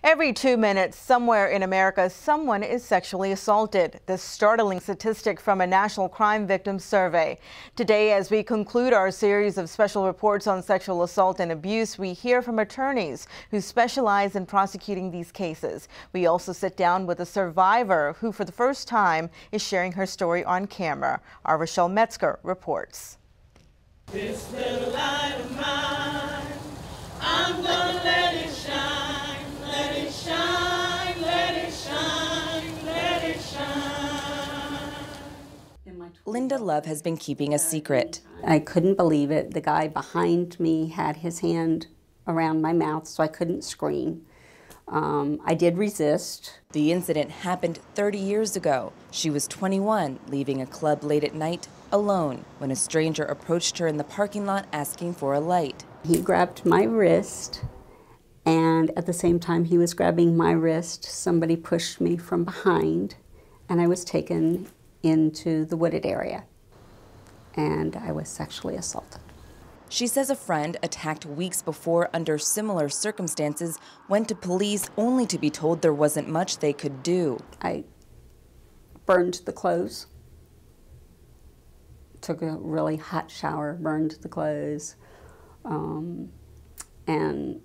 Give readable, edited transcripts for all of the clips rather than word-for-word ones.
Every 2 minutes, somewhere in America, someone is sexually assaulted. This startling statistic from a National Crime Victims Survey. Today, as we conclude our series of special reports on sexual assault and abuse, we hear from attorneys who specialize in prosecuting these cases. We also sit down with a survivor who, for the first time, is sharing her story on camera. Our Rochelle Metzger reports. This little light of mine, I'm gonna let it shine, let it shine, let it shine, let it shine. Linda Love has been keeping a secret. I couldn't believe it. The guy behind me had his hand around my mouth, so I couldn't scream. I did resist. The incident happened 30 years ago. She was 21, leaving a club late at night alone when a stranger approached her in the parking lot asking for a light. He grabbed my wrist, and at the same time he was grabbing my wrist, somebody pushed me from behind, and I was taken into the wooded area, and I was sexually assaulted. She says a friend, attacked weeks before under similar circumstances, went to police only to be told there wasn't much they could do. I burned the clothes, took a really hot shower, burned the clothes, and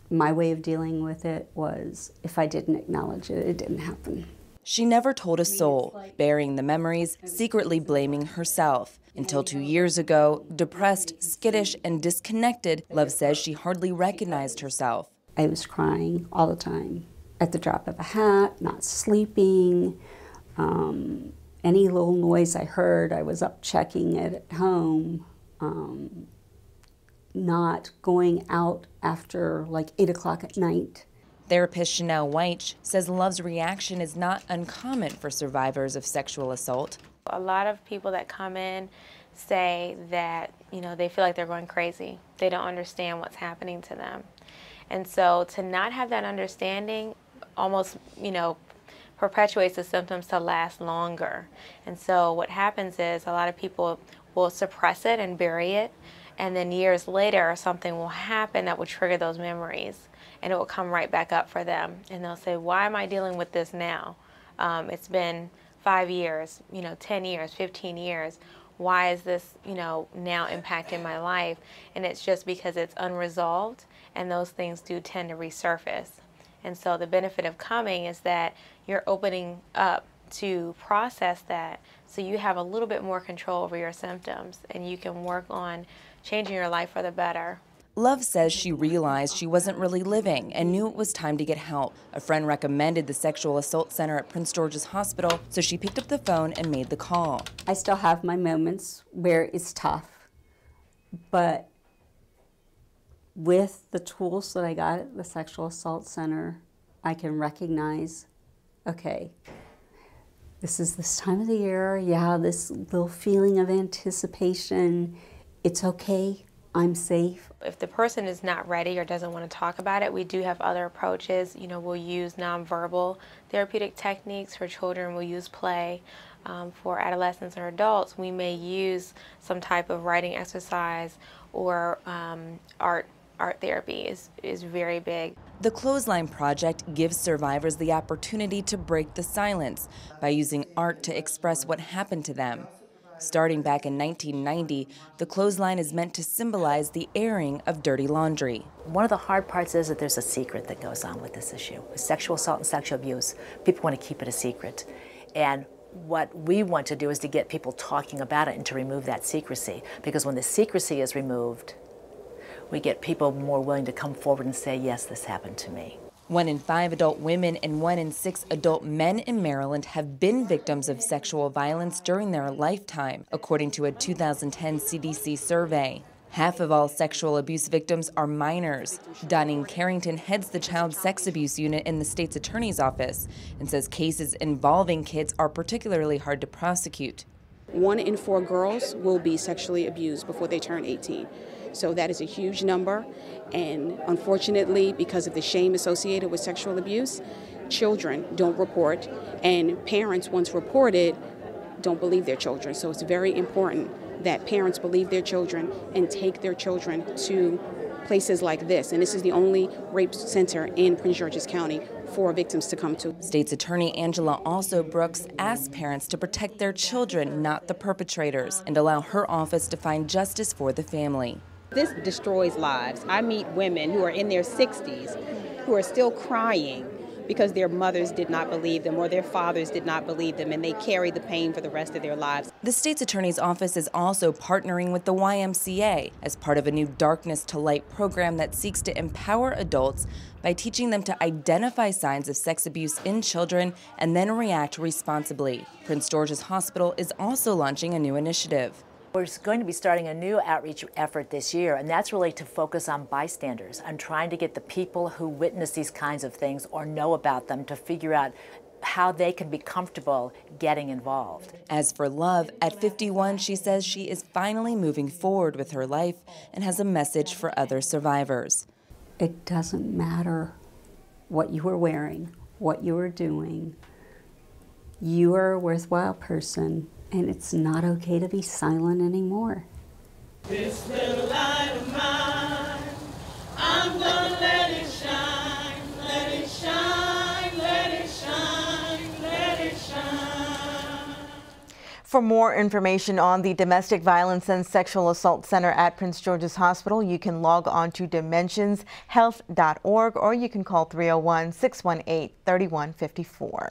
my way of dealing with it was if I didn't acknowledge it, it didn't happen. She never told a soul, burying the memories, secretly blaming herself. Until 2 years ago, depressed, skittish, and disconnected, Love says she hardly recognized herself. I was crying all the time, at the drop of a hat, not sleeping. Any little noise I heard, I was up checking it at home. Not going out after like 8 o'clock at night. Therapist Chanel White says Love's reaction is not uncommon for survivors of sexual assault. A lot of people that come in say that, they feel like they're going crazy. They don't understand what's happening to them. And so to not have that understanding almost, perpetuates the symptoms to last longer. And so what happens is a lot of people will suppress it and bury it, and then years later something will happen that will trigger those memories, and it will come right back up for them. And they'll say, why am I dealing with this now? It's been 5 years, 10 years, 15 years. Why is this, now impacting my life? And it's just because it's unresolved, and those things do tend to resurface. And so the benefit of coming is that you're opening up to process that, so you have a little bit more control over your symptoms, and you can work on changing your life for the better. Love says she realized she wasn't really living and knew it was time to get help. A friend recommended the Sexual Assault Center at Prince George's Hospital, so she picked up the phone and made the call. I still have my moments where it's tough, but with the tools that I got at the Sexual Assault Center, I can recognize, okay, this is this time of the year, yeah, this little feeling of anticipation, it's okay, I'm safe. If the person is not ready or doesn't want to talk about it, we do have other approaches. We'll use nonverbal therapeutic techniques. For children, we'll use play. For adolescents or adults, we may use some type of writing exercise, or art therapy is very big. The Clothesline Project gives survivors the opportunity to break the silence by using art to express what happened to them. Starting back in 1990, the clothesline is meant to symbolize the airing of dirty laundry. One of the hard parts is that there's a secret that goes on with this issue. With sexual assault and sexual abuse, people want to keep it a secret. And what we want to do is to get people talking about it and to remove that secrecy. Because when the secrecy is removed, we get people more willing to come forward and say, yes, this happened to me. 1 in 5 adult women and 1 in 6 adult men in Maryland have been victims of sexual violence during their lifetime, according to a 2010 CDC survey. Half of all sexual abuse victims are minors. Donnie Carrington heads the Child Sex Abuse Unit in the state's attorney's office and says cases involving kids are particularly hard to prosecute. 1 in 4 girls will be sexually abused before they turn 18. So that is a huge number, and unfortunately, because of the shame associated with sexual abuse, children don't report, and parents, once reported, don't believe their children. So it's very important that parents believe their children and take their children to places like this, and this is the only rape center in Prince George's County for victims to come to. State's Attorney Angela Also Brooks asked parents to protect their children, not the perpetrators, and allow her office to find justice for the family. This destroys lives. I meet women who are in their 60s who are still crying because their mothers did not believe them or their fathers did not believe them, and they carry the pain for the rest of their lives. The state's attorney's office is also partnering with the YMCA as part of a new Darkness to Light program that seeks to empower adults by teaching them to identify signs of sex abuse in children and then react responsibly. Prince George's Hospital is also launching a new initiative. We're going to be starting a new outreach effort this year, and that's really to focus on bystanders and trying to get the people who witness these kinds of things or know about them to figure out how they can be comfortable getting involved. As for Love, at 51, she says she is finally moving forward with her life and has a message for other survivors. It doesn't matter what you were wearing, what you were doing. You are a worthwhile person, and it's not okay to be silent anymore. This little light of mine, I'm gonna let it shine, let it shine, let it shine, let it shine. For more information on the Domestic Violence and Sexual Assault Center at Prince George's Hospital, you can log on to dimenshionshealth.org or you can call 301-618-3154.